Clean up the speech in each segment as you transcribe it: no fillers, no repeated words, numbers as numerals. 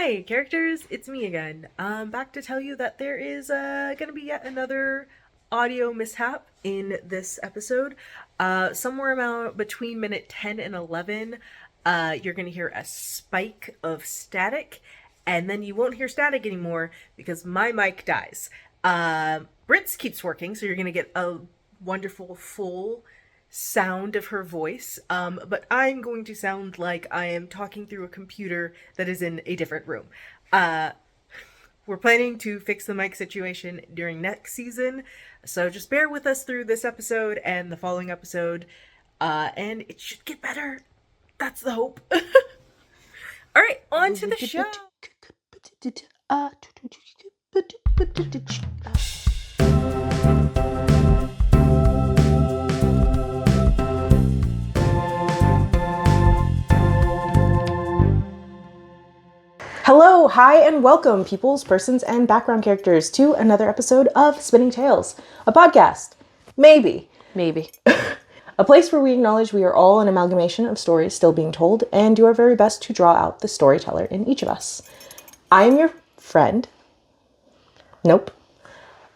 Hi, characters, it's me again. I'm back to tell you that there is going to be yet another audio mishap in this episode. Somewhere between minute 10 and 11, you're going to hear a spike of static, and then you won't hear static anymore because my mic dies. Brit's keeps working, so you're going to get a wonderful full sound of her voice, but I'm going to sound like I am talking through a computer that is in a different room. We're planning to fix the mic situation during next season, so just bear with us through this episode and the following episode, and it should get better. That's the hope. Alright, on to the show! Hello, hi, and welcome, peoples, persons, and background characters, to another episode of Spinning Tales, a podcast. Maybe. A place where we acknowledge we are all an amalgamation of stories still being told, and do our very best to draw out the storyteller in each of us. I am your friend. Nope.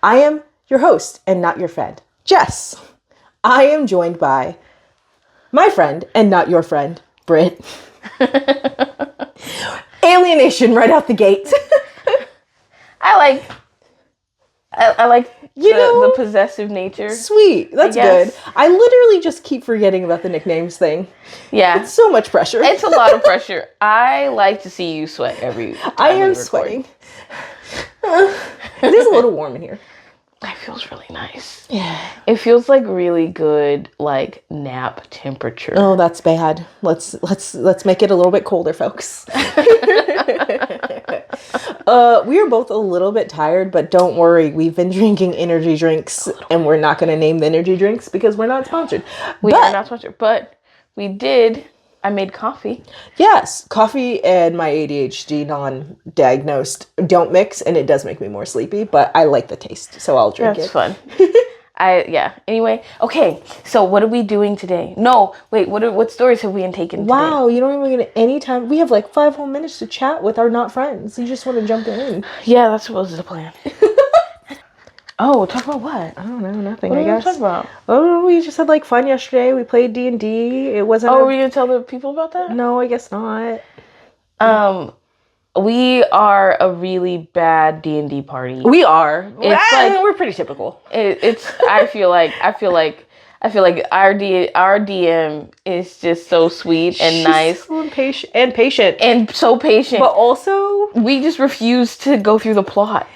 I am your host, and not your friend, Jess. I am joined by my friend, and not your friend, Brit. Alienation right out the gate. I like the possessive nature. Sweet. That's good. I literally just keep forgetting about the nicknames thing. Yeah. It's so much pressure. It's a lot of pressure. I like to see you sweat every time I am sweating. It is a little warm in here. It feels really nice. Yeah. It feels like really good, like nap temperature. Oh, that's bad. Let's make it a little bit colder, folks. We are both a little bit tired, but don't worry. We've been drinking energy drinks, and we're not going to name the energy drinks because we're not sponsored. We are not sponsored, but we did. I made coffee. Yes, coffee and my ADHD non-diagnosed don't mix, and it does make me more sleepy, but I like the taste, so I'll drink it. That's fun. Anyway, okay, so what are we doing today? No, wait, what stories have we taken today? Wow, you don't even get any time. We have like 5 whole minutes to chat with our not friends. You just want to jump in. Yeah, that's what was the plan. Oh, talk about what? I don't know, nothing, what I guess. What are we talking about? Oh, we just had like fun yesterday. We played D&D. It wasn't... Oh, are we going to tell the people about that? No, I guess not. We are a really bad D&D party. We are. It's we're pretty typical. I feel like our DM is just so sweet and nice. So patient. And so patient. But also, we just refuse to go through the plot.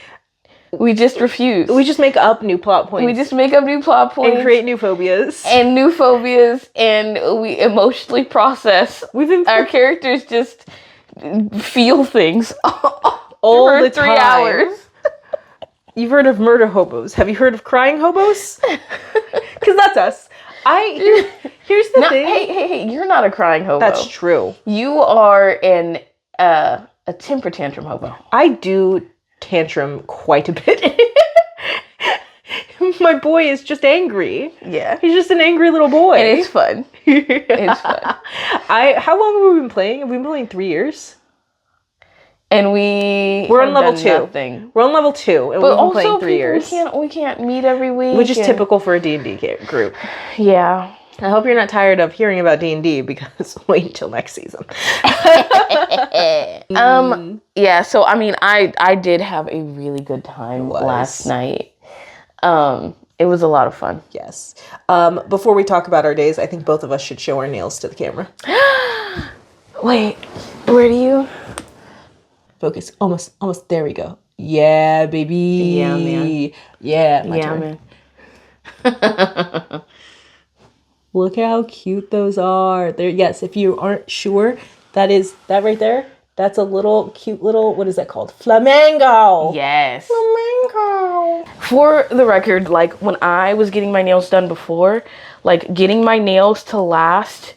We just refuse. We just make up new plot points. We just make up new plot points. And create new phobias. And we emotionally process. Our characters just feel things all for the 3 time. hours. You've heard of murder hobos. Have you heard of crying hobos? Because that's us. Here's the thing. Hey, you're not a crying hobo. That's true. You are a temper tantrum hobo. I do tantrum quite a bit. My boy is just angry. Yeah. He's just an angry little boy. And it's fun. It's fun. How long have we been playing? Have we been playing 3 years? And we're on level 2. Nothing. We're on level 2, and but we've been playing 3 years. We can't meet every week. Which is typical for a D&D group. Yeah. I hope you're not tired of hearing about D&D, because wait until next season. Yeah, so I mean, I did have a really good time last night. It was a lot of fun. Yes. Before we talk about our days, I think both of us should show our nails to the camera. Wait, where do you? Focus. Almost. There we go. Yeah, baby. Yeah, man. Yeah, my turn. Man. Look how cute those are. Yes, if you aren't sure, that right there. That's a cute little, what is that called? Flamingo. Yes. Flamingo. For the record, like when I was getting my nails done before, like getting my nails to last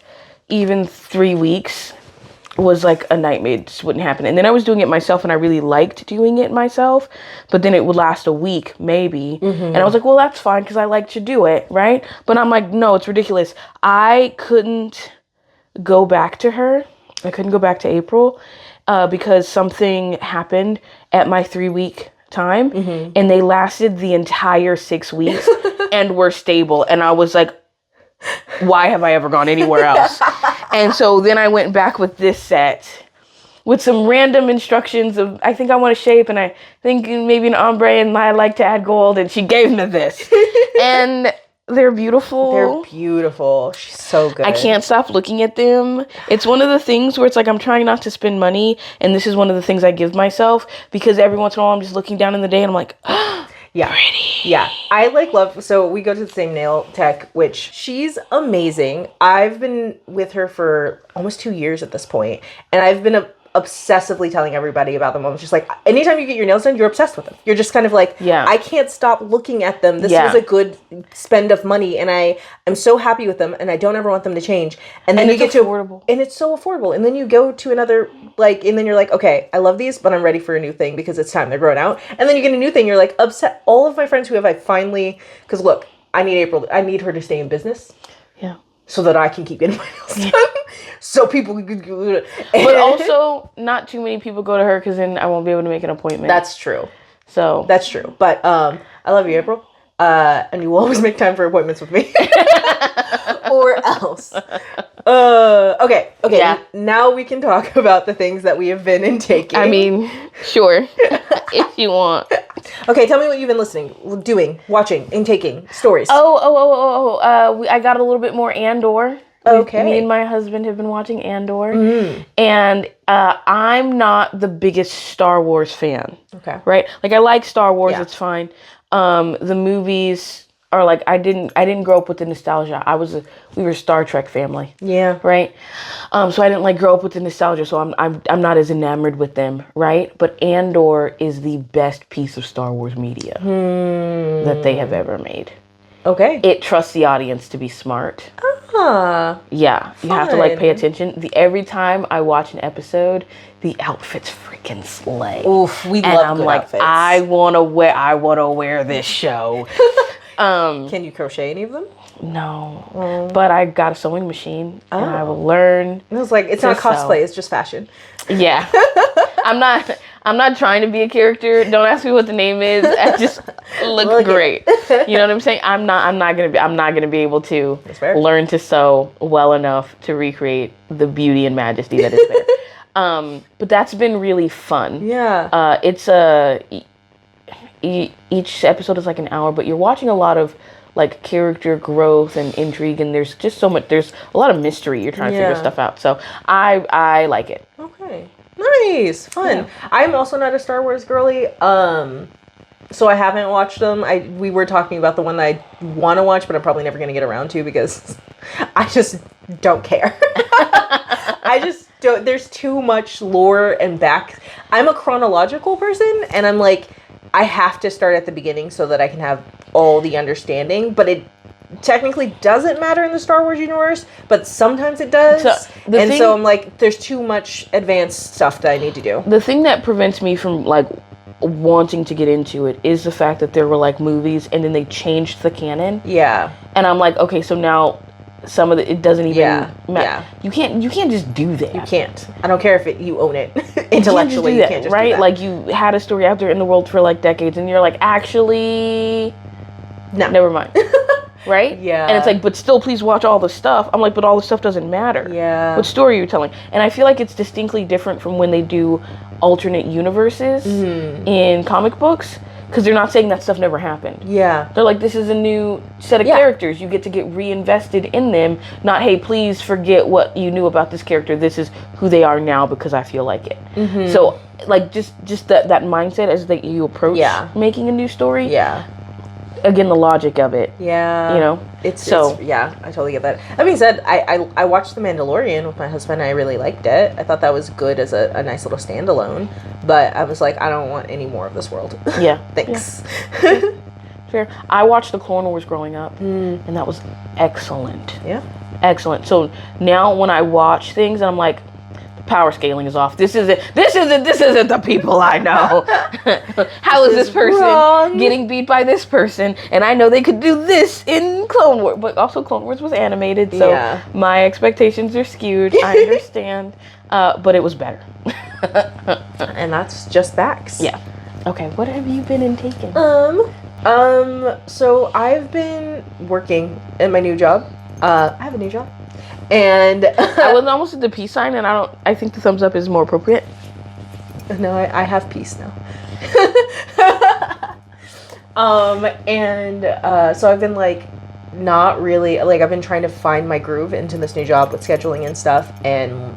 even 3 weeks was like a nightmare. It just wouldn't happen. And then I was doing it myself, and I really liked doing it myself, but then it would last a week maybe. And I was like, well, that's fine because I like to do it, right? But I'm like, no, it's ridiculous. I couldn't go back to her. I couldn't go back to April. because something happened at my 3-week time, Mm-hmm. and they lasted the entire 6 weeks and were stable. And I was like, why have I ever gone anywhere else? And so then I went back with this set with some random instructions of, I think I want a shape, and I think maybe an ombre, and I like to add gold, and she gave me this. And they're beautiful. They're beautiful. She's so good. I can't stop looking at them. It's one of the things where it's like I'm trying not to spend money, and this is one of the things I give myself, because every once in a while I'm just looking down in the day and I'm like, yeah, pretty. Yeah, I love. So we go to the same nail tech, which she's amazing. I've been with her for almost 2 years at this point, and I've been obsessively telling everybody about them. I'm just like, anytime you get your nails done, you're obsessed with them. You're just kind of like, yeah, I can't stop looking at them. This was a good spend of money, and I'm so happy with them, and I don't ever want them to change. And then you get affordable. And it's so affordable. And then you go to another, like, and then you're like, okay, I love these, but I'm ready for a new thing because it's time. They're growing out. And then you get a new thing. You're like upset. All of my friends who have, I finally, because look, I need her to stay in business. Yeah. So that I can keep getting my nails done. So people could. But also, not too many people go to her, because then I won't be able to make an appointment. That's true. So that's true. But I love you, April. And you will always make time for appointments with me. Or else. Okay. Yeah. Now we can talk about the things that we have been intaking. I mean, sure. If you want. Okay, tell me what you've been doing, watching, intaking, stories. I got a little bit more Andor. Okay. Me and my husband have been watching Andor. And I'm not the biggest Star Wars fan. Okay. Right? Like, I like Star Wars, Yeah. it's fine. The movies are like, I didn't grow up with the nostalgia. We were a Star Trek family. Yeah. Right? So I didn't like grow up with the nostalgia, so I'm not as enamored with them, right? But Andor is the best piece of Star Wars media that they have ever made. Okay. It trusts the audience to be smart. Yeah, you have to like pay attention. Every time I watch an episode, the outfits freaking slay. Oof, we love good outfits. I wanna wear this show. Can you crochet any of them? No, but I got a sewing machine, and I will learn. It was like, it's not cosplay, it's just fashion. Yeah, I'm not trying to be a character. Don't ask me what the name is. I just look great. You know what I'm saying? I'm not gonna be able to learn to sew well enough to recreate the beauty and majesty that is there. But that's been really fun. Yeah. It's each episode is like an hour, but you're watching a lot of like character growth and intrigue, and there's just so much. There's a lot of mystery. You're trying to figure stuff out. So I like it. Okay. Nice. Fun. Yeah. I'm also not a Star Wars girly. So I haven't watched them. We were talking about the one that I want to watch, but I'm probably never going to get around to because I just don't care. I just don't. There's too much lore and back. I'm a chronological person, and I'm like, I have to start at the beginning so that I can have all the understanding, but it technically doesn't matter in the Star Wars universe, but sometimes it does. So I'm like, there's too much advanced stuff that I need to do. The thing that prevents me from like wanting to get into it is the fact that there were like movies and then they changed the canon. Yeah. And I'm like, okay, so now some of it doesn't even matter. Yeah. You can't just do that. You can't. I don't care if you own it intellectually. You can't just right? do that. Like, you had a story out there in the world for like decades, and you're like, actually, no, never mind. Right? Yeah. And it's like, but still, please watch all the stuff. I'm like, but all the stuff doesn't matter. Yeah. What story are you telling? And I feel like it's distinctly different from when they do alternate universes in comic books, because they're not saying that stuff never happened. Yeah. They're like, this is a new set of characters. You get to get reinvested in them. Not, hey, please forget what you knew about this character. This is who they are now because I feel like it. So, like, just that mindset as that you approach making a new story. Yeah. Again, the logic of it. Yeah. You know? It's yeah, I totally get that. That being said, I watched The Mandalorian with my husband. I really liked it. I thought that was good as a nice little standalone. But I was like, I don't want any more of this world. Yeah. Thanks. Yeah. Fair. I watched the Clone Wars growing up, and that was excellent. Yeah. Excellent. So now when I watch things, I'm like, the power scaling is off. This isn't the people I know. How is this person wrong. getting beat by this person? And I know they could do this in Clone Wars, but also Clone Wars was animated, so Yeah. my expectations are skewed. I understand, but it was better. And that's just facts. Yeah. Okay, what have you been intaking? So I've been working in my new job. I have a new job. And I was almost at the peace sign, and I think the thumbs up is more appropriate. no, I have peace now. So I've been like not really like I've been trying to find my groove into this new job with scheduling and stuff, and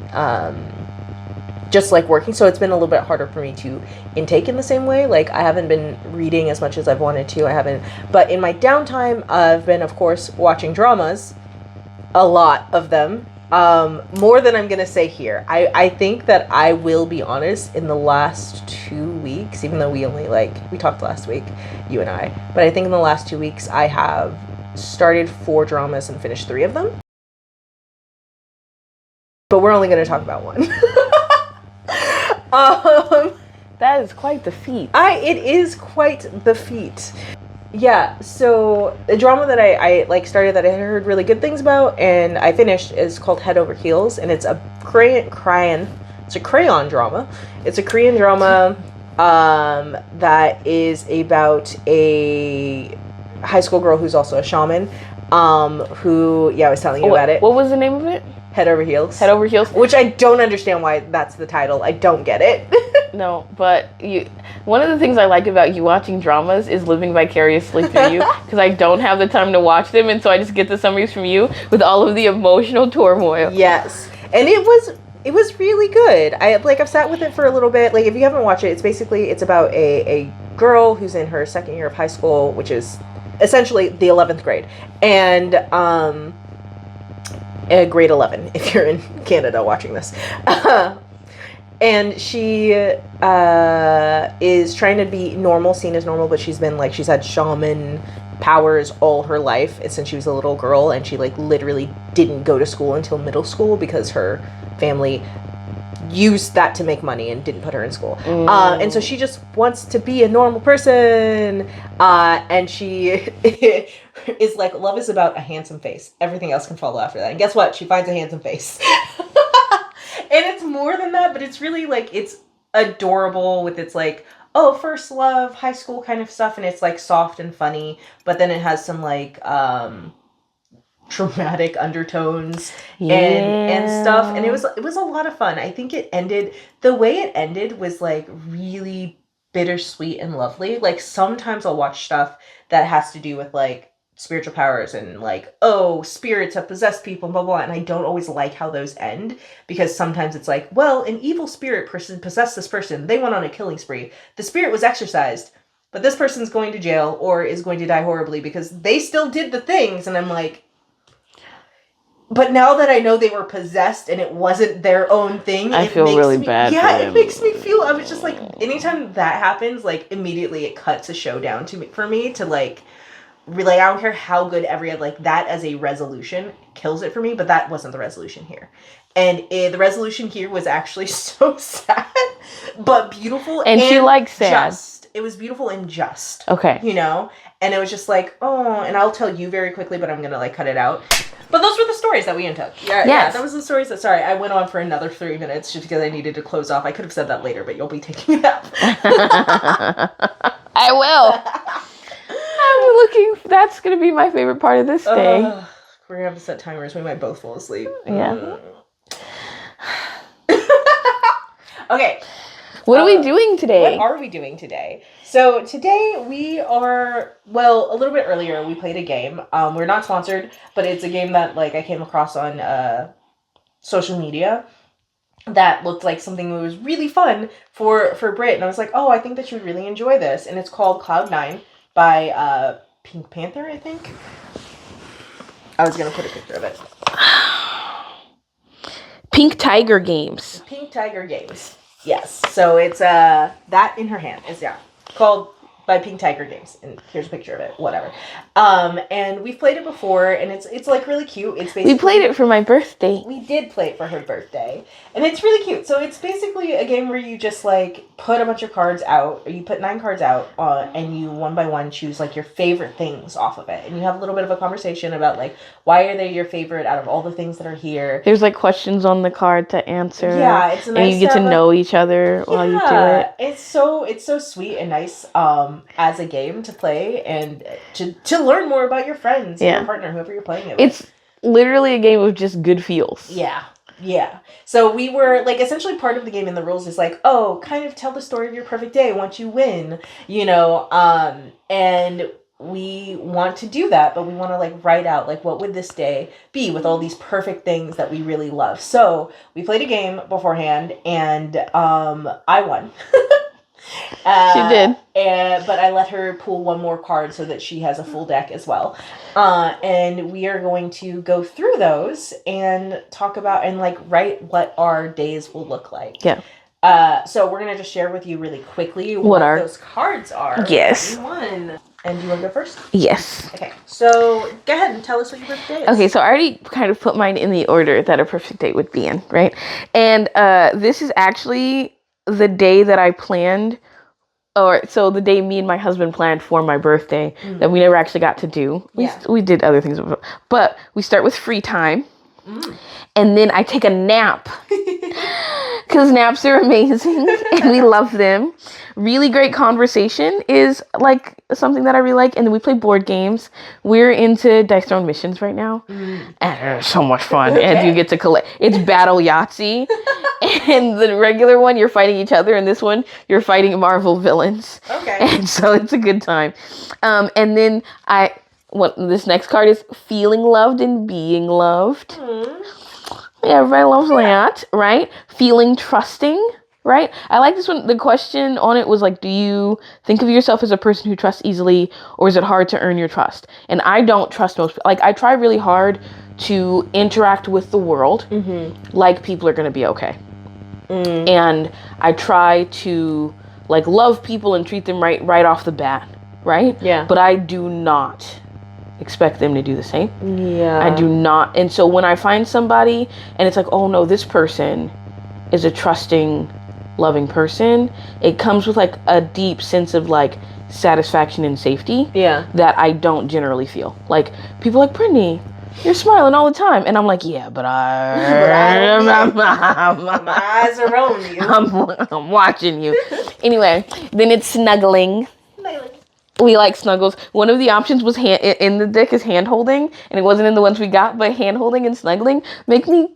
just like working, so it's been a little bit harder for me to intake in the same way. Like I haven't been reading as much as I've wanted to. I haven't, but in my downtime, I've been, of course, watching dramas, a lot of them, more than I'm gonna say here. I think that I will be honest, in the last 2 weeks, even though we talked last week, you and I, but I think in the last 2 weeks I have started 4 dramas and finished 3 of them. But we're only gonna talk about one. That is quite the feat. It is quite the feat. Yeah, so the drama that I started that I heard really good things about and I finished is called Head Over Heels, and it's a crayon drama. It's a Korean drama that is about a high school girl who's also a shaman, who I was telling you about it. What was the name of it? Head Over Heels. Head Over Heels. Which I don't understand why that's the title. I don't get it. No, but one of the things I like about you watching dramas is living vicariously through you, because I don't have the time to watch them, and so I just get the summaries from you with all of the emotional turmoil. Yes. And it was really good. I've sat with it for a little bit. Like, if you haven't watched it, it's about a girl who's in her second year of high school, which is essentially the 11th grade. And grade 11 if you're in Canada watching this. And she is trying to be normal, seen as normal, but she's had shaman powers all her life since she was a little girl, and she literally didn't go to school until middle school because her family used that to make money and didn't put her in school. And so she just wants to be a normal person, and she is like, love is about a handsome face. Everything else can follow after that. And guess what? She finds a handsome face. And it's more than that, but it's really it's adorable with its first love, high school kind of stuff, and it's soft and funny, but then it has some dramatic undertones and stuff, and it was a lot of fun. I think the way it ended was really bittersweet and lovely. Sometimes I'll watch stuff that has to do with spiritual powers and spirits have possessed people and blah blah, and I don't always like how those end, because sometimes it's an evil spirit person possessed this person, they went on a killing spree, the spirit was exorcised, but this person's going to jail or is going to die horribly because they still did the things, and I'm but now that I know they were possessed and it wasn't their own thing, I feel really bad. Yeah, it makes me feel. I was just anytime that happens, immediately it cuts a show down for me to really. I don't care how good that as a resolution kills it for me, but that wasn't the resolution here, and the resolution here was actually so sad, but beautiful. And she sad. It was beautiful and just. Okay. And it was just oh, and I'll tell you very quickly, but I'm gonna cut it out. But those were the stories that we took. Yeah, that was the stories that. Sorry, I went on for another 3 minutes just because I needed to close off. I could have said that later, but you'll be taking it out. I will. I'm looking. That's gonna be my favorite part of this day. We're gonna have to set timers. We might both fall asleep. Yeah. Okay. What are we doing today? What are we doing today? So today we are, a little bit earlier we played a game. We're not sponsored, but it's a game that I came across on social media that looked like something that was really fun for Brit. And I was I think that you would really enjoy this. And it's called Cloud9 by Pink Panther, I think. I was going to put a picture of it. Pink Tiger Games. Pink Tiger Games. Yes. So it's that in her hand. It's called by Pink Tiger Games, and here's a picture of it. Whatever. And we've played it before, and it's like really cute. It's basically We played it for my birthday. We did play it for her birthday, and it's really cute. So it's basically a game where you just like put a bunch of cards out, or you put 9 cards out, and you one by one choose like your favorite things off of it, and you have a little bit of a conversation about like why are they your favorite out of all the things that are here. There's like questions on the card to answer. Yeah, it's nice, and you get to know each other while you do it. It's so sweet and nice as a game to play and to learn more about your friends, your partner, whoever you're playing it with. It's literally a game of just good feels. Yeah. So we were like essentially part of the game in the rules is like, oh, kind of tell the story of your perfect day once you win, and we want to do that, but we want to like write out like what would this day be with all these perfect things that we really love. So we played a game beforehand, and I won. She did. But I let her pull one more card so that she has a full deck as well. And we are going to go through those and talk about and like write what our days will look like. Yeah. So we're gonna just share with you really quickly what those cards are. Yes. One. And you want to go first? Yes. Okay. So go ahead and tell us what your perfect day is. Okay, so I already kind of put mine in the order that a perfect date would be in, right? And this is actually the day that I planned, so the day me and my husband planned for my birthday that we never actually got to do. We did other things, but we start with free time, and then I take a nap. Because naps are amazing and we love them. Really great conversation is like something that I really like. And then we play board games. We're into Dice Throne Missions right now. And it's so much fun. Okay. And you get to collect. It's Battle Yahtzee. And the regular one, you're fighting each other. And this one, you're fighting Marvel villains. Okay. And so it's a good time. And then this next card is Feeling Loved and Being Loved. Yeah, everybody loves that, right? Feeling trusting, right? I like this one. The question on it was like, do you think of yourself as a person who trusts easily, or is it hard to earn your trust? And I don't trust most. Like, I try really hard to interact with the world like people are going to be okay. And I try to like love people and treat them right off the bat, right? Yeah. But I do not expect them to do the same. Yeah. I do not. And so when I find somebody and it's like, oh no, this person is a trusting, loving person, it comes with like a deep sense of like satisfaction and safety that I don't generally feel. Like people are like, Brittany, you're smiling all the time. And I'm like, yeah, but my eyes are on you. I'm watching you. Anyway, then it's snuggling. We like snuggles. One of the options was in the deck is hand holding, and it wasn't in the ones we got, but hand holding and snuggling make me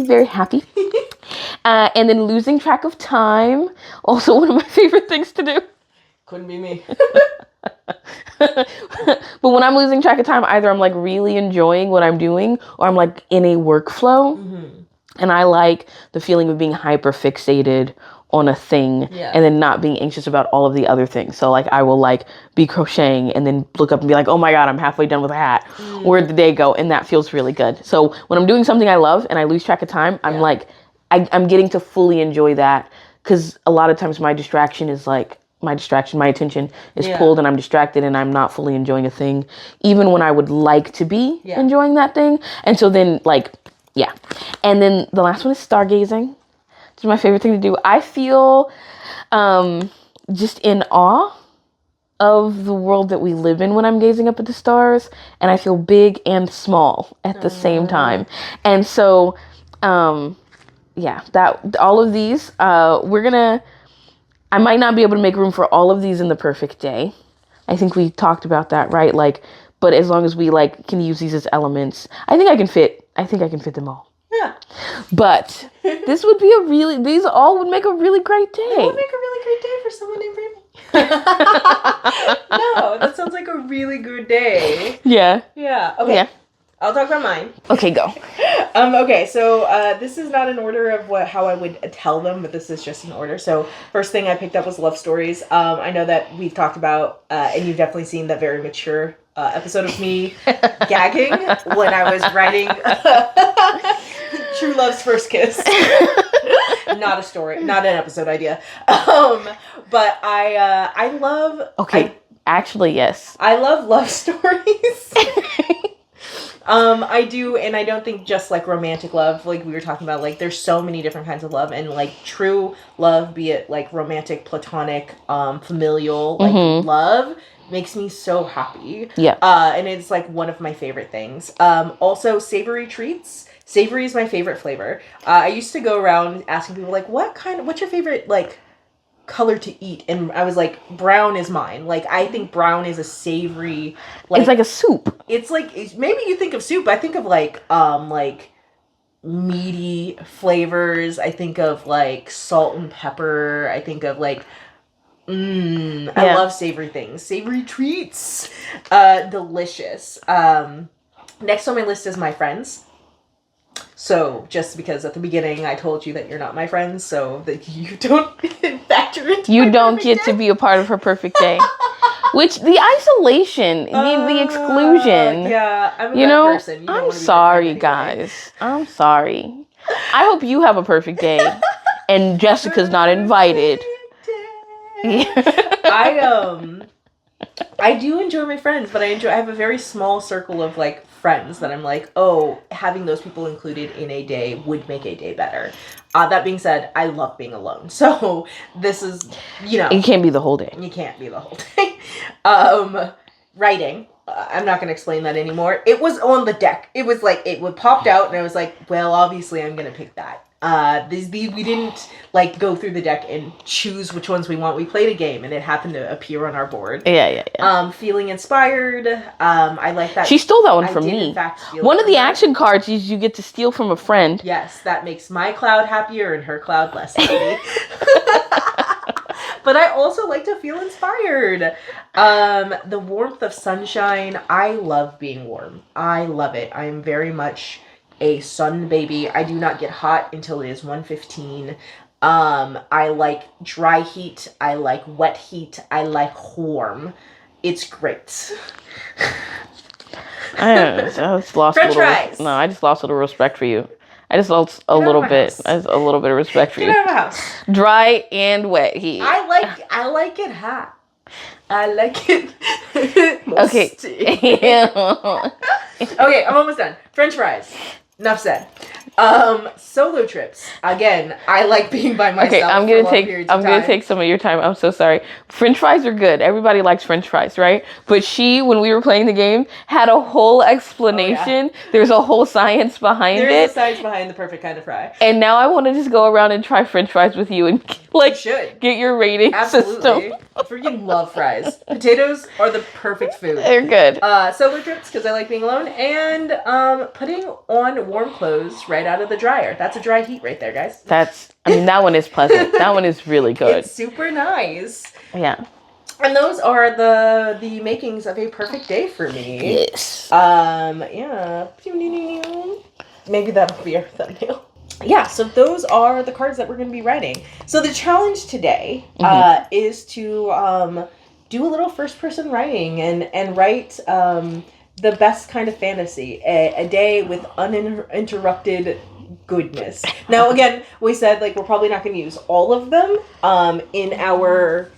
very happy. And then losing track of time, also one of my favorite things to do. Couldn't be me. But when I'm losing track of time, either I'm like really enjoying what I'm doing, or I'm like in a workflow, and I like the feeling of being hyper fixated on a thing and then not being anxious about all of the other things. So like I will like be crocheting and then look up and be like, oh my God, I'm halfway done with a hat. Where'd the day go? And that feels really good. So when I'm doing something I love and I lose track of time, I'm like, I'm getting to fully enjoy that. Cause a lot of times my attention is pulled and I'm distracted and I'm not fully enjoying a thing, even when I would like to be enjoying that thing. And so then like, and then the last one is stargazing. It's my favorite thing to do. I feel just in awe of the world that we live in when I'm gazing up at the stars, and I feel big and small at the same time. And so, that all of these, I might not be able to make room for all of these in the perfect day. I think we talked about that, right? Like, but as long as we like can use these as elements, I think I can fit them all. Yeah. But these all would make a really great day. It would make a really great day for someone named Brittany. No, that sounds like a really good day. Yeah. Yeah. Okay. Yeah. I'll talk about mine. Okay, go. Okay, so this is not in order of how I would tell them, but this is just in order. So first thing I picked up was love stories. I know that we've talked about, and you've definitely seen that very mature episode of me gagging when I was writing True Love's First Kiss. Not a story, not an episode idea. But I love. Okay, actually, yes. I love stories. I do, and I don't think just like romantic love, like we were talking about, like there's so many different kinds of love, and like true love, be it like romantic, platonic, familial, like love, makes me so happy. Yeah. And it's like one of my favorite things. Also savory treats. Savory is my favorite flavor. I used to go around asking people like, what's your favorite like color to eat? And I was like, brown is mine. Like I think brown is a savory, like it's like a soup. It's like, maybe you think of soup, I think of like meaty flavors. I think of like salt and pepper. I think of like I love savory things. Savory treats. Delicious. Next on my list is my friends. So, just because at the beginning I told you that you're not my friends, so that you don't factor into You don't get to be a part of her perfect day. Which, the isolation, the exclusion. Yeah, I'm a bad person. You don't I'm wanna be sorry, my friend anyway. guys. I'm sorry. I hope you have a perfect day. And Jessica's not invited. I do enjoy my friends, but I have a very small circle of like friends that I'm like, oh, having those people included in a day would make a day better. That being said, I love being alone. So this is, It can't be the whole day. You can't be the whole day. Writing. I'm not going to explain that anymore. It was on the deck. It was like, it would popped out and I was like, well, obviously I'm going to pick that. We didn't like go through the deck and choose which ones we want. We played a game and it happened to appear on our board. Yeah. Feeling inspired. I like that. She stole that one from did, me. in fact, steal One it of from the her. action cards is you get to steal from a friend. Yes, that makes my cloud happier and her cloud less happy. But I also like to feel inspired. The warmth of sunshine. I love being warm. I love it. I am very much a sun baby. I do not get hot until it is 1:15. I like dry heat. I like wet heat. I like warm. It's great. I just lost French fries. I just lost a little respect for you. I just lost a little bit. I just a little bit of respect for Get you. out of my house. Dry and wet heat. I like it hot. I like it. Okay. Okay, I'm almost done. French fries. Enough said. Solo trips. Again, I like being by myself. Okay, I'm gonna take some of your time. I'm so sorry. French fries are good. Everybody likes French fries, right? But when we were playing the game, had a whole explanation. Oh, yeah. There's a whole science behind There's it. a science behind the perfect kind of fry. And now I want to just go around and try French fries with you and You should. get your rating Absolutely. system. I freaking love fries. Potatoes are the perfect food. They're good. Solo trips because I like being alone, and putting on warm clothes right out of the dryer. That's a dry heat right there, guys. That one is pleasant. That one is really good. It's super nice. Yeah. And those are the makings of a perfect day for me. Yes. Yeah. Maybe that'll be our thumbnail. Yeah, so those are the cards that we're going to be writing. So the challenge today is to do a little first-person writing and write the best kind of fantasy. A day with uninterrupted goodness. Now, again, we said like we're probably not going to use all of them in our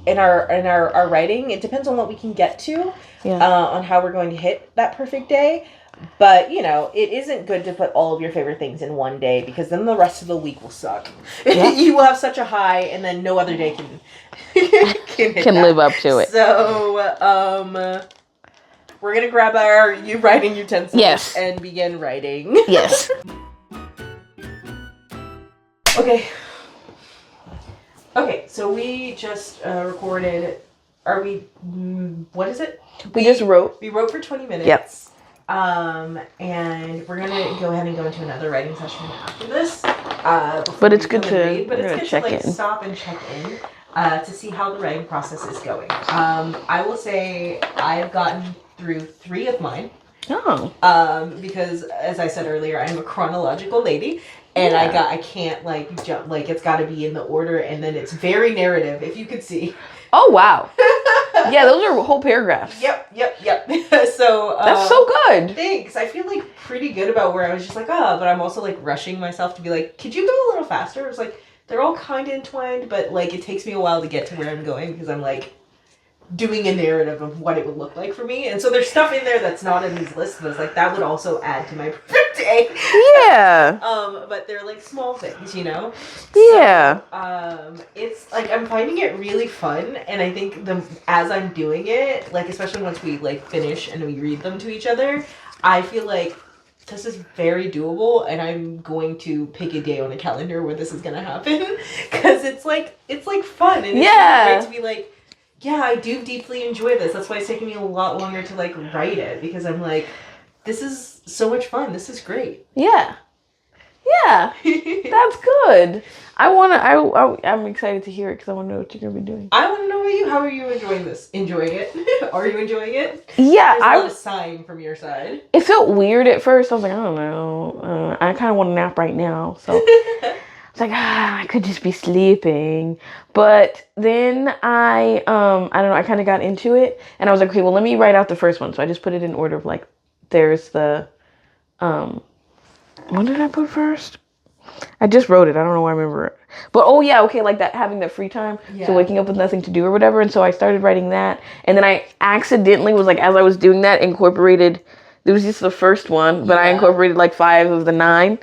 writing. It depends on what we can get to on how we're going to hit that perfect day. But, it isn't good to put all of your favorite things in one day because then the rest of the week will suck. Yeah. You will have such a high and then no other day can live up to it. So, we're going to grab our writing utensils and begin writing. Yes. Okay, so we just recorded, what is it? We just wrote. We wrote for 20 minutes. Yep. And we're gonna go ahead and go into another writing session after this. But it's good to read. But it's good check to in. Stop and check in to see how the writing process is going. I will say I've gotten through 3 of mine. Oh. Because as I said earlier, I'm a chronological lady. And I can't jump, it's got to be in the order, and then it's very narrative, if you could see. Oh, wow. Yeah, those are whole paragraphs. Yep. So That's so good. Thanks. I feel like pretty good about where I was just like, but I'm also like rushing myself to be like, could you go a little faster? It was like, they're all kind of entwined, but like it takes me a while to get to where I'm going because I'm like doing a narrative of what it would look like for me. And so there's stuff in there that's not in these lists, but it's like that would also add to my perfect day. Yeah. But they're like small things, you know? Yeah. So, it's like I'm finding it really fun, and I think as I'm doing it, like especially once we like finish and we read them to each other, I feel like this is very doable, and I'm going to pick a day on a calendar where this is gonna happen because it's like fun, and it's really great to be like, yeah, I do deeply enjoy this. That's why it's taking me a lot longer to like write it, because I'm like, this is so much fun. This is great. Yeah. Yeah. That's good. I'm excited to hear it because I want to know what you're going to be doing. I want to know about you. How are you enjoying this? Enjoying it? Are you enjoying it? Yeah. There's a lot of sighing from your side. It felt weird at first. I was like, I don't know. I kind of want to nap right now. So it's like, I could just be sleeping. But then I don't know, I kind of got into it and I was like, okay, well, let me write out the first one. So I just put it in order of like, there's the, what did I put first? I just wrote it. I don't know why I remember it. But oh yeah, okay, like that, having that free time. Yeah. So waking up with nothing to do or whatever. And so I started writing that. And then I accidentally was like, as I was doing that, incorporated, it was just the first one, but I incorporated like 5 of the 9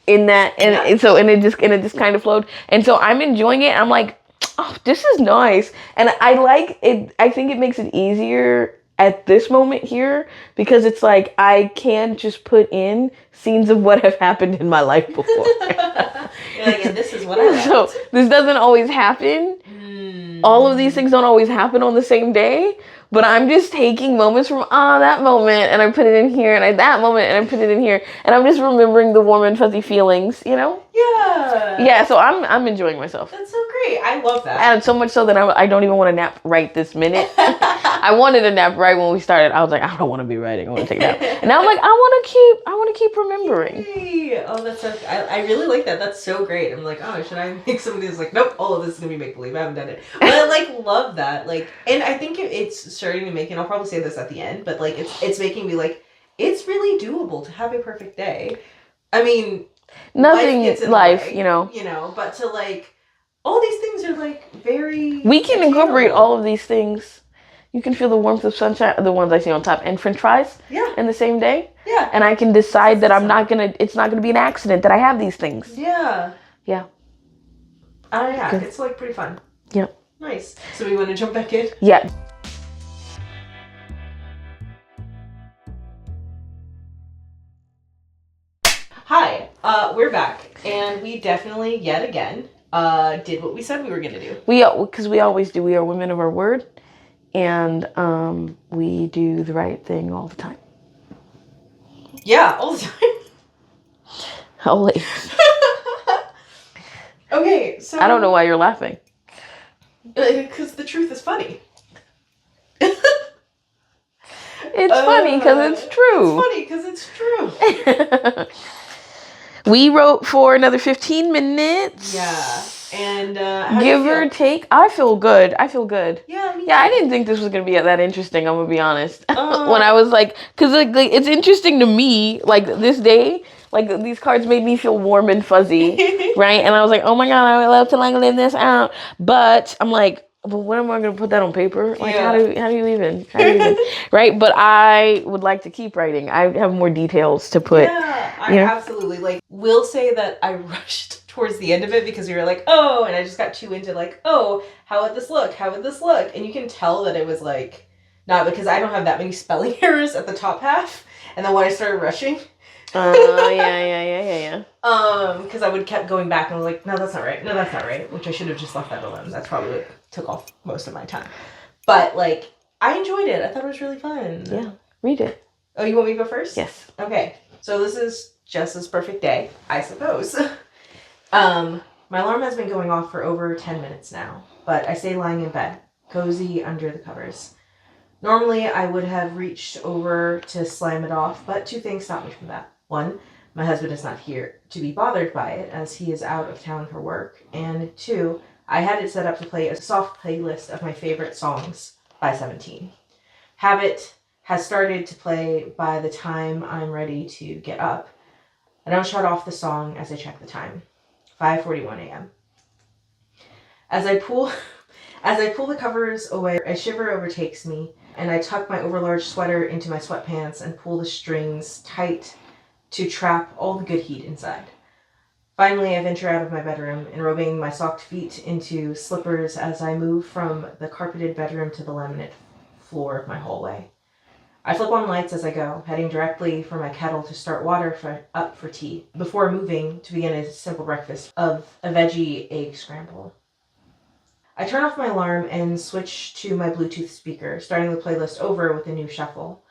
in that. And so it just kind of flowed. And so I'm enjoying it. I'm like, oh, this is nice. And I like it. I think it makes it easier at this moment here, because it's like I can just put in scenes of what have happened in my life before. You're like, yeah, this is what I So this doesn't always happen. All of these things don't always happen on the same day, but I'm just taking moments from that moment and I put it in here, and that moment and I put it in here, and I'm just remembering the warm and fuzzy feelings, you know? Yeah, so I'm enjoying myself. That's so great. I love that. And so much so that I don't even want to nap right this minute. I wanted a nap right when we started. I was like, I don't want to be writing. I want to take a nap. And now I'm like, I want to keep remembering. Yay. Oh, that's so. I really like that. That's so great. I'm like, oh, should I make some of these? Like, nope. All of this is gonna be make believe. I haven't done it, but I like love that. Like, and I think it's starting to make. And I'll probably say this at the end, but like, it's making me like, it's really doable to have a perfect day. I mean, nothing life, you know. But to like, all these things are like very. We can incorporate all of these things. You can feel the warmth of sunshine, the ones I see on top, and French fries. Yeah. In the same day. Yeah. And I can decide that it's not gonna be an accident that I have these things. Yeah. Yeah. Yeah. Good. It's like pretty fun. Yep. Nice. So we want to jump back in? Yeah. Hi, we're back, and we definitely, yet again, did what we said we were going to do. Because we always do. We are women of our word, and we do the right thing all the time. Yeah, all the time. Always. Okay, so... I don't know why you're laughing. Because the truth is funny. It's funny because it's true. It's funny because it's true. We wrote for another 15 minutes. Yeah. And give or take, I feel good. Yeah, me too. I didn't think this was gonna be that interesting. I'm gonna be honest. When I was like, because like it's interesting to me. Like this day, like these cards made me feel warm and fuzzy, right? And I was like, oh my god, I would love to like live this out. But I'm like, but when am I gonna put that on paper? Like, how do you even? Right? But I would like to keep writing. I have more details to put. Yeah, I absolutely like. Will say that I rushed towards the end of it because we were like, oh, and I just got too into like, oh, how would this look? And you can tell that it was like, not because I don't have that many spelling errors at the top half, and then when I started rushing. Yeah. Because I would kept going back and I was like, no, that's not right. Which I should have just left that alone. That's probably what took off most of my time. But like, I enjoyed it. I thought it was really fun. Yeah, read it. Oh, you want me to go first? Yes. Okay. So this is Jess's perfect day, I suppose. My alarm has been going off for over 10 minutes now, but I stay lying in bed, cozy under the covers. Normally, I would have reached over to slam it off, but 2 things stop me from that. 1, my husband is not here to be bothered by it, as he is out of town for work. And 2, I had it set up to play a soft playlist of my favorite songs by 17. Habit has started to play by the time I'm ready to get up. I don't shut off the song as I check the time. 5:41 a.m. As I pull the covers away, a shiver overtakes me, and I tuck my overlarge sweater into my sweatpants and pull the strings tight to trap all the good heat inside. Finally, I venture out of my bedroom, enrobing my socked feet into slippers as I move from the carpeted bedroom to the laminate floor of my hallway. I flip on lights as I go, heading directly for my kettle to start water up for tea, before moving to begin a simple breakfast of a veggie egg scramble. I turn off my alarm and switch to my Bluetooth speaker, starting the playlist over with a new shuffle.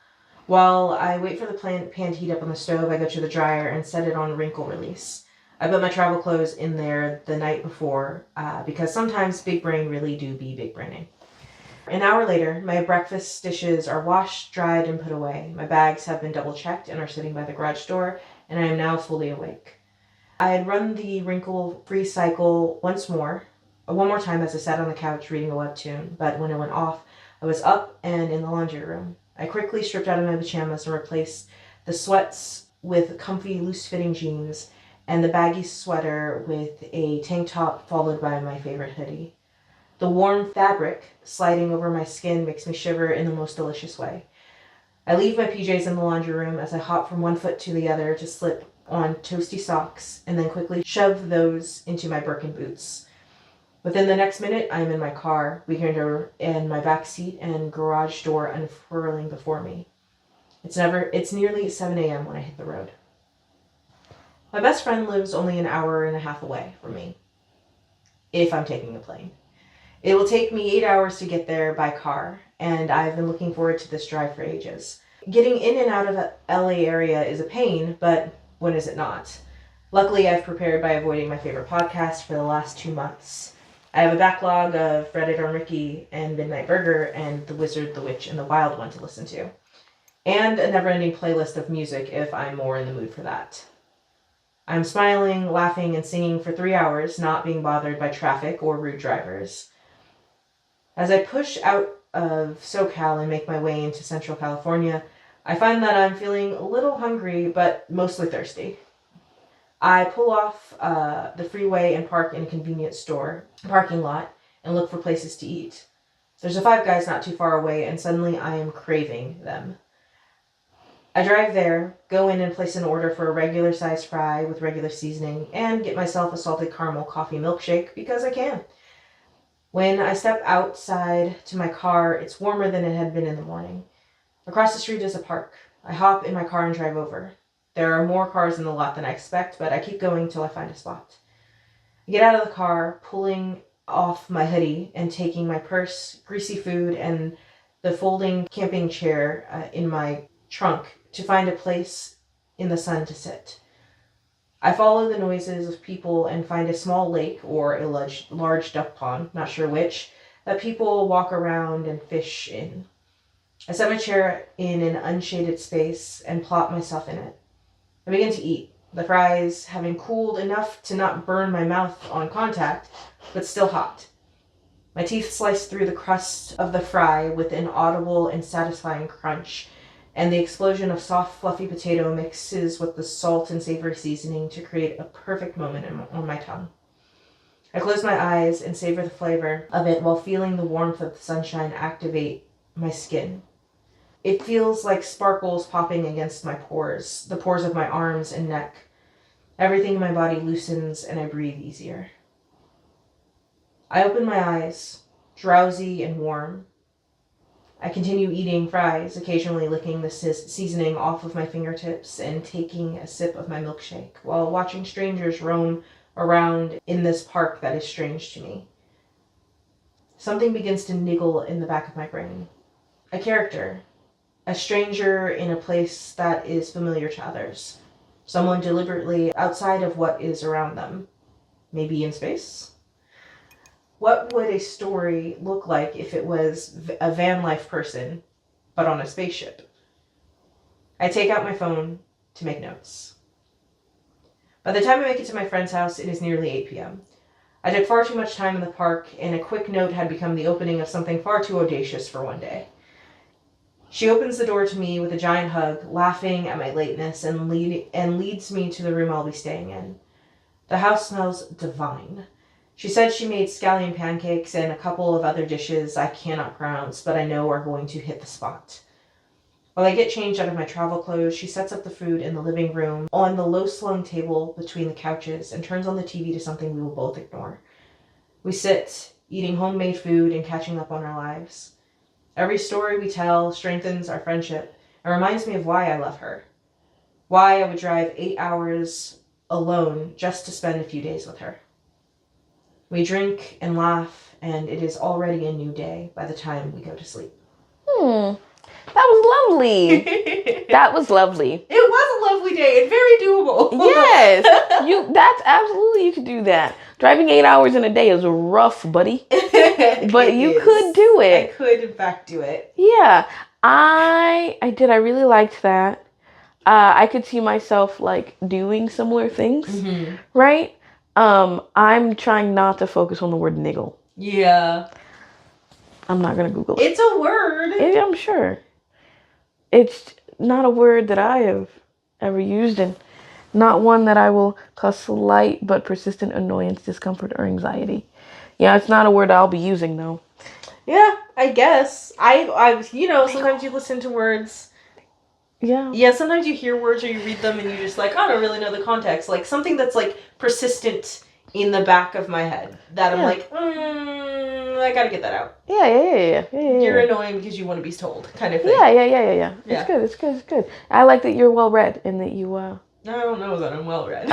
While I wait for the pan to heat up on the stove, I go to the dryer and set it on wrinkle release. I put my travel clothes in there the night before, because sometimes big brain really do be big braining. An hour later, my breakfast dishes are washed, dried, and put away. My bags have been double checked and are sitting by the garage door, and I am now fully awake. I had run the wrinkle-free cycle one more time as I sat on the couch reading a webtoon, but when it went off, I was up and in the laundry room. I quickly stripped out of my pajamas and replaced the sweats with comfy, loose-fitting jeans, and the baggy sweater with a tank top followed by my favorite hoodie. The warm fabric sliding over my skin makes me shiver in the most delicious way. I leave my PJs in the laundry room as I hop from one foot to the other to slip on toasty socks and then quickly shove those into my Birkin boots. Within the next minute, I am in my car, weekender in my back seat and garage door unfurling before me. It's nearly 7 a.m. when I hit the road. My best friend lives only an hour and a half away from me, if I'm taking a plane. It will take me 8 hours to get there by car, and I've been looking forward to this drive for ages. Getting in and out of the LA area is a pain, but when is it not? Luckily, I've prepared by avoiding my favorite podcast for the last 2 months. I have a backlog of Reddit or Mickey and Midnight Burger and The Wizard, the Witch, and the Wild One to listen to. And a never-ending playlist of music if I'm more in the mood for that. I'm smiling, laughing, and singing for 3 hours, not being bothered by traffic or rude drivers. As I push out of SoCal and make my way into Central California, I find that I'm feeling a little hungry, but mostly thirsty. I pull off the freeway and park in a convenience store parking lot and look for places to eat. There's a Five Guys not too far away, and suddenly I am craving them. I drive there, go in and place an order for a regular-sized fry with regular seasoning, and get myself a salted caramel coffee milkshake because I can. When I step outside to my car, it's warmer than it had been in the morning. Across the street is a park. I hop in my car and drive over. There are more cars in the lot than I expect, but I keep going till I find a spot. I get out of the car, pulling off my hoodie and taking my purse, greasy food, and the folding camping chair in my trunk to find a place in the sun to sit. I follow the noises of people and find a small lake or a large duck pond, not sure which, that people walk around and fish in. I set my chair in an unshaded space and plop myself in it. I begin to eat, the fries having cooled enough to not burn my mouth on contact, but still hot. My teeth slice through the crust of the fry with an audible and satisfying crunch, and the explosion of soft, fluffy potato mixes with the salt and savory seasoning to create a perfect moment on my tongue. I close my eyes and savor the flavor of it while feeling the warmth of the sunshine activate my skin. It feels like sparkles popping against my pores, the pores of my arms and neck. Everything in my body loosens and I breathe easier. I open my eyes, drowsy and warm. I continue eating fries, occasionally licking the seasoning off of my fingertips and taking a sip of my milkshake while watching strangers roam around in this park that is strange to me. Something begins to niggle in the back of my brain. A character. A stranger in a place that is familiar to others. Someone deliberately outside of what is around them. Maybe in space? What would a story look like if it was a van life person, but on a spaceship? I take out my phone to make notes. By the time I make it to my friend's house, it is nearly 8 p.m. I took far too much time in the park, and a quick note had become the opening of something far too audacious for one day. She opens the door to me with a giant hug, laughing at my lateness, and leads me to the room I'll be staying in. The house smells divine. She said she made scallion pancakes and a couple of other dishes I cannot pronounce, but I know are going to hit the spot. While I get changed out of my travel clothes, she sets up the food in the living room on the low-slung table between the couches and turns on the TV to something we will both ignore. We sit, eating homemade food and catching up on our lives. Every story we tell strengthens our friendship and reminds me of why I love her. Why I would drive 8 hours alone just to spend a few days with her. We drink and laugh, and it is already a new day by the time we go to sleep. That was lovely. That was lovely. It was a lovely day and very doable. Yes. That's absolutely, you could do that. Driving 8 hours in a day is rough, buddy. But you could do it. I could, in fact, do it. Yeah. I did. I really liked that. I could see myself, like, doing similar things. Mm-hmm. Right? I'm trying not to focus on the word niggle. Yeah. I'm not going to Google it. It's a word. I'm sure. It's not a word that I have ever used, and not one that I will cause slight but persistent annoyance, discomfort, or anxiety. Yeah, it's not a word I'll be using, though. Yeah, I guess. I sometimes you listen to words. Yeah. Yeah, sometimes you hear words or you read them and you just like, I don't really know the context. Like something that's like persistent in the back of my head that I'm like, I gotta get that out. Yeah. You're annoying because you want to be told, kind of thing. Yeah. It's good. I like that you're well read and that you I don't know that I'm well read.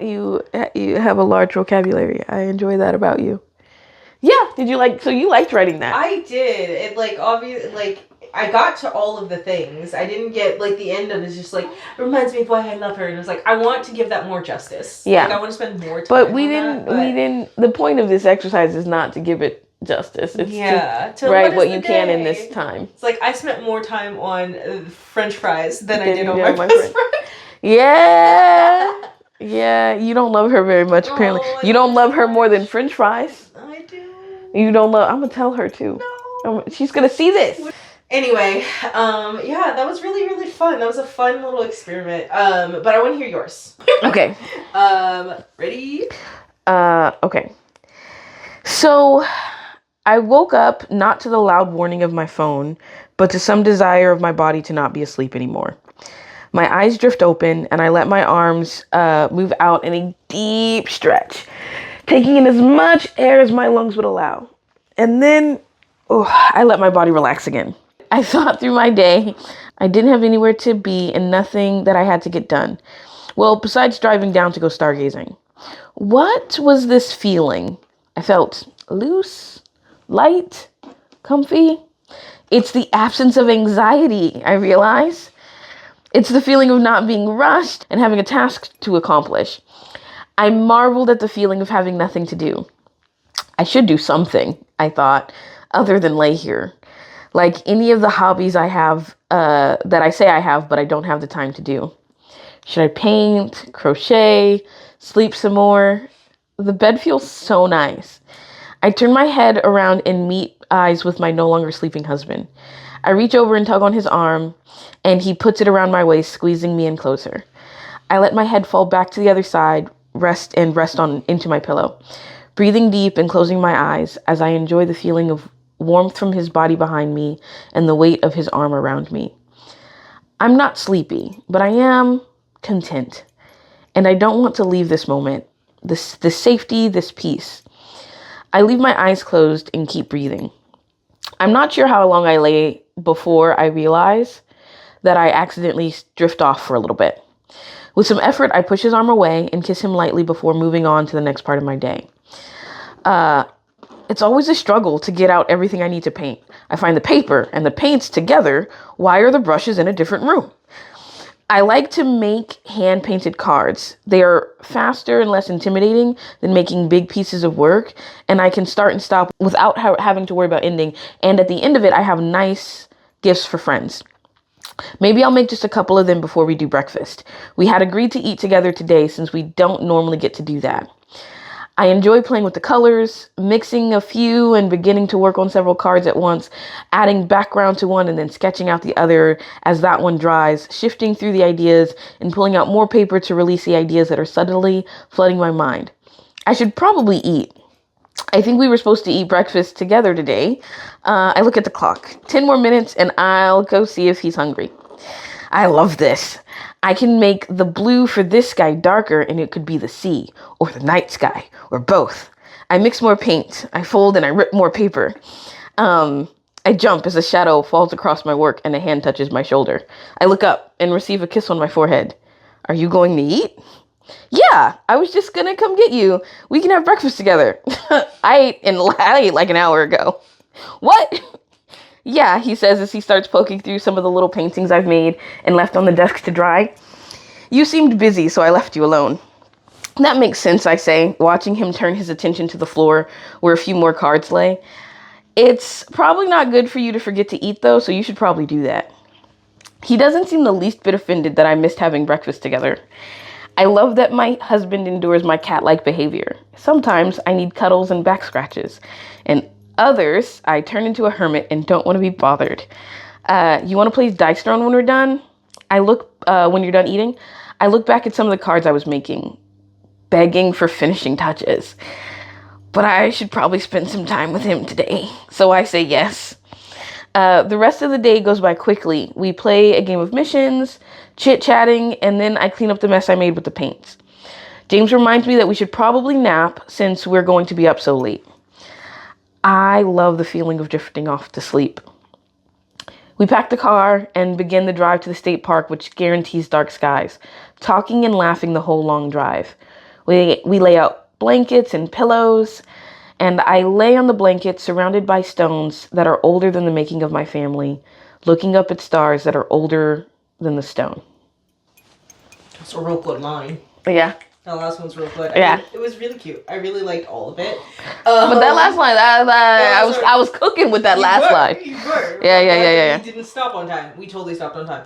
you have a large vocabulary. I enjoy that about you. Yeah. So you liked writing that? I did. It obviously I got to all of the things. I didn't get the end of it is just it reminds me of why I love her, and it was I want to give that more justice. Yeah. I want to spend more time. But we didn't. The point of this exercise is not to give it justice. It's to write what you can in this time. It's I spent more time on French fries than I did on my best friend. Yeah. Yeah. You don't love her very much. Apparently, you don't love her more than French fries. I do. You don't love. I'm gonna tell her too. No. She's gonna see this. Anyway, that was really, really fun. That was a fun little experiment. But I want to hear yours. Okay. Ready? Okay. So, I woke up not to the loud warning of my phone, but to some desire of my body to not be asleep anymore. My eyes drift open, and I let my arms move out in a deep stretch, taking in as much air as my lungs would allow. And then, I let my body relax again. I thought through my day. I didn't have anywhere to be and nothing that I had to get done. Well, besides driving down to go stargazing. What was this feeling? I felt loose, light, comfy. It's the absence of anxiety, I realize. It's the feeling of not being rushed and having a task to accomplish. I marveled at the feeling of having nothing to do. I should do something, I thought, other than lay here. Like any of the hobbies I have, that I say I have, but I don't have the time to do. Should I paint, crochet, sleep some more? The bed feels so nice. I turn my head around and meet eyes with my no longer sleeping husband. I reach over and tug on his arm, and he puts it around my waist, squeezing me in closer. I let my head fall back to the other side, rest into my pillow, breathing deep and closing my eyes as I enjoy the feeling of warmth from his body behind me and the weight of his arm around me. I'm not sleepy, but I am content. And I don't want to leave this moment, this safety, this peace. I leave my eyes closed and keep breathing. I'm not sure how long I lay before I realize that I accidentally drift off for a little bit. With some effort, I push his arm away and kiss him lightly before moving on to the next part of my day. It's always a struggle to get out everything I need to paint. I find the paper and the paints together. Why are the brushes in a different room? I like to make hand-painted cards. They are faster and less intimidating than making big pieces of work, and I can start and stop without having to worry about ending. And at the end of it, I have nice gifts for friends. Maybe I'll make just a couple of them before we do breakfast. We had agreed to eat together today since we don't normally get to do that. I enjoy playing with the colors, mixing a few and beginning to work on several cards at once, adding background to one and then sketching out the other as that one dries, shifting through the ideas and pulling out more paper to release the ideas that are suddenly flooding my mind. I should probably eat. I think we were supposed to eat breakfast together today. I look at the clock. 10 more minutes and I'll go see if he's hungry. I love this. I can make the blue for this sky darker and it could be the sea or the night sky or both. I mix more paint. I fold and I rip more paper. I jump as a shadow falls across my work and a hand touches my shoulder. I look up and receive a kiss on my forehead. Are you going to eat? Yeah, I was just gonna come get you. We can have breakfast together. I ate like an hour ago. What? Yeah, he says as he starts poking through some of the little paintings I've made and left on the desk to dry. You seemed busy, so I left you alone. That makes sense, I say, watching him turn his attention to the floor where a few more cards lay. It's probably not good for you to forget to eat, though, so you should probably do that. He doesn't seem the least bit offended that I missed having breakfast together. I love that my husband endures my cat-like behavior. Sometimes I need cuddles and back scratches, and others I turn into a hermit and don't want to be bothered. You want to play Dice Throne when we're done? When you're done eating, I look back at some of the cards I was making, begging for finishing touches. But I should probably spend some time with him today, so I say yes. The rest of the day goes by quickly. We play a game of missions, chit-chatting, and then I clean up the mess I made with the paints. James reminds me that we should probably nap since we're going to be up so late. I love the feeling of drifting off to sleep. We pack the car and begin the drive to the state park, which guarantees dark skies, talking and laughing the whole long drive. We lay out blankets and pillows, and I lay on the blanket surrounded by stones that are older than the making of my family, looking up at stars that are older than the stone. It's a real good line. Yeah. That last one's real good. Yeah. It was really cute. I really liked all of it. But that last line, I was cooking with that last line. You were. Yeah. We didn't stop on time. We totally stopped on time.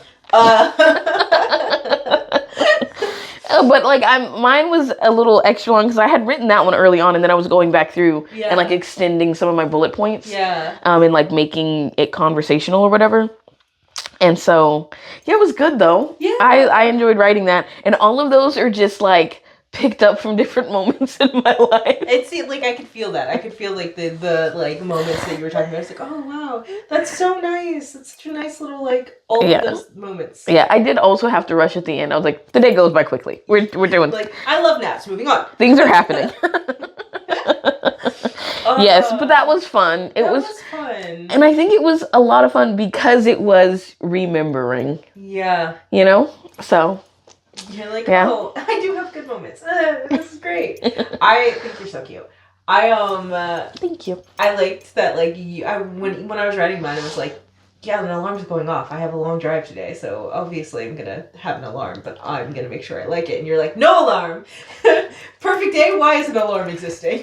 But like mine was a little extra long because I had written that one early on, and then I was going back through and like extending some of my bullet points. Yeah. And like making it conversational or whatever. And so yeah, it was good though. Yeah. I enjoyed writing that, and all of those are just like picked up from different moments in my life. It's like I could feel that. I could feel like the like moments that you were talking about. It's like, oh wow, that's so nice. It's such a nice little like all of those moments. Yeah, I did also have to rush at the end. I was like, the day goes by quickly. We're doing like I love naps. Moving on. Things are happening. Yes, but that was fun. It was fun. And I think it was a lot of fun because it was remembering. Yeah. You know? So you're like, oh, I do have good moments. This is great. I think you're so cute. Thank you. I liked that, like, when I was writing mine, it was like, yeah, an alarm's going off. I have a long drive today, so obviously I'm gonna have an alarm, but I'm gonna make sure I like it. And you're like, no alarm! Perfect day, why is an alarm existing?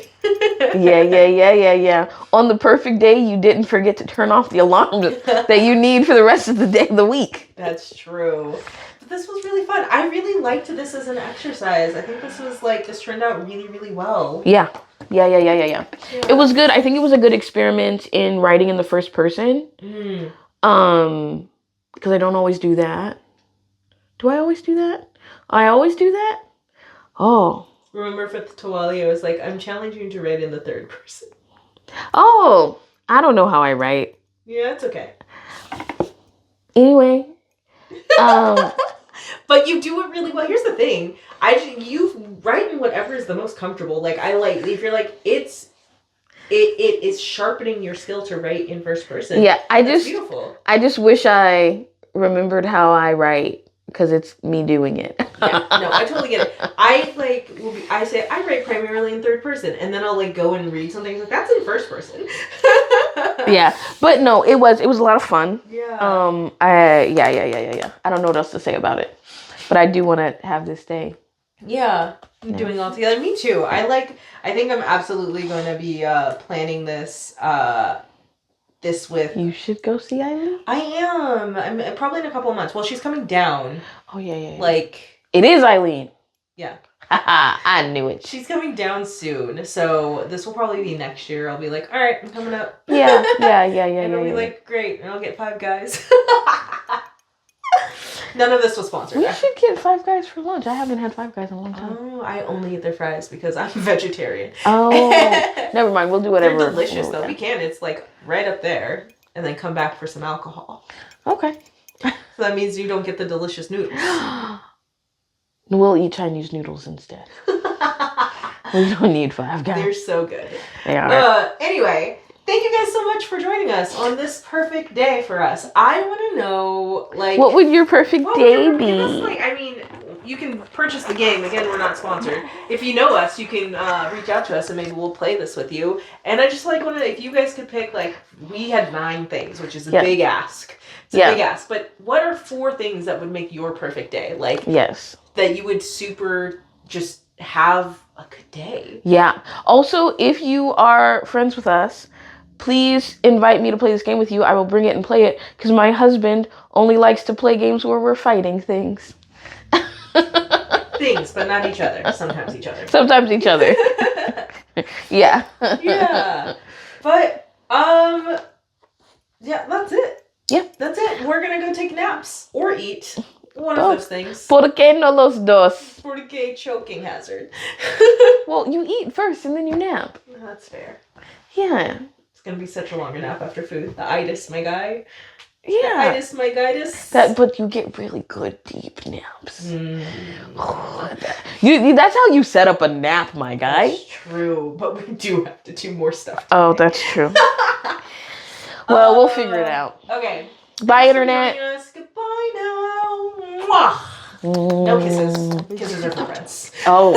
Yeah. On the perfect day, you didn't forget to turn off the alarm that you need for the rest of the day of the week. That's true. But this was really fun. I really liked this as an exercise. I think this turned out really, really well. Yeah. It was good. I think it was a good experiment in writing in the first person. Because I don't always do that. Do I always do that? I always do that? Oh. Remember for Tawali, I was like, I'm challenging you to write in the third person. Oh, I don't know how I write. Yeah, it's okay. Anyway. But you do it really well. Here's the thing. You write in whatever is the most comfortable. Like, if you're like, it is sharpening your skill to write in first person. Yeah, beautiful. I just wish I remembered how I write because it's me doing it. Yeah, no, I totally get it. I say I write primarily in third person, and then I'll like go and read something like that's in first person. Yeah, but no, it was a lot of fun. Yeah. Yeah. I don't know what else to say about it, but I do want to have this day. Yeah, doing all together. Me too. I think I'm absolutely going to be planning this with. You should go see Eileen. I am. I'm probably in a couple of months. Well, she's coming down. Oh yeah. Like it is Eileen. Yeah. I knew it. She's coming down soon, so this will probably be next year. I'll be like, all right, I'm coming up. Yeah. And I'll be like, great, and I'll get 5 Guys. None of this was sponsored. We should get 5 Guys for lunch. I haven't had 5 Guys in a long time. Oh, I only eat their fries because I'm vegetarian. Oh, never mind. We'll do whatever. They're delicious, though. We can. It's like right up there, and then come back for some alcohol. Okay. So that means you don't get the delicious noodles. We'll eat Chinese noodles instead. We don't need 5 Guys. They're so good. They are. Anyway, thank you guys so much for joining us on this perfect day for us. I want to know, like... What would your perfect day be? I mean, you can purchase the game. Again, we're not sponsored. If you know us, you can reach out to us and maybe we'll play this with you. And I just want to, if you guys could pick, like, we had 9 things, which is a big ask. It's a big ask. But what are 4 things that would make your perfect day? Like, yes. That you would super just have a good day. Yeah. Also, if you are friends with us, please invite me to play this game with you. I will bring it and play it because my husband only likes to play games where we're fighting things. Things, but not each other. Sometimes each other. Sometimes each other. Yeah. Yeah. But, yeah, that's it. Yep. That's it. We're going to go take naps or eat. One of those things. ¿Por qué no los dos? Porque choking hazard. Well, you eat first and then you nap. That's fair. Yeah. It's going to be such a longer nap after food. The itis, my guy. Yeah. The itis, my guitis. But you get really good deep naps. That's how you set up a nap, my guy. That's true, but we do have to do more stuff today. Oh, that's true. Well, we'll figure it out. Okay. Bye, Internet. Goodbye now. Mwah. No kisses. Kisses are for friends. Oh.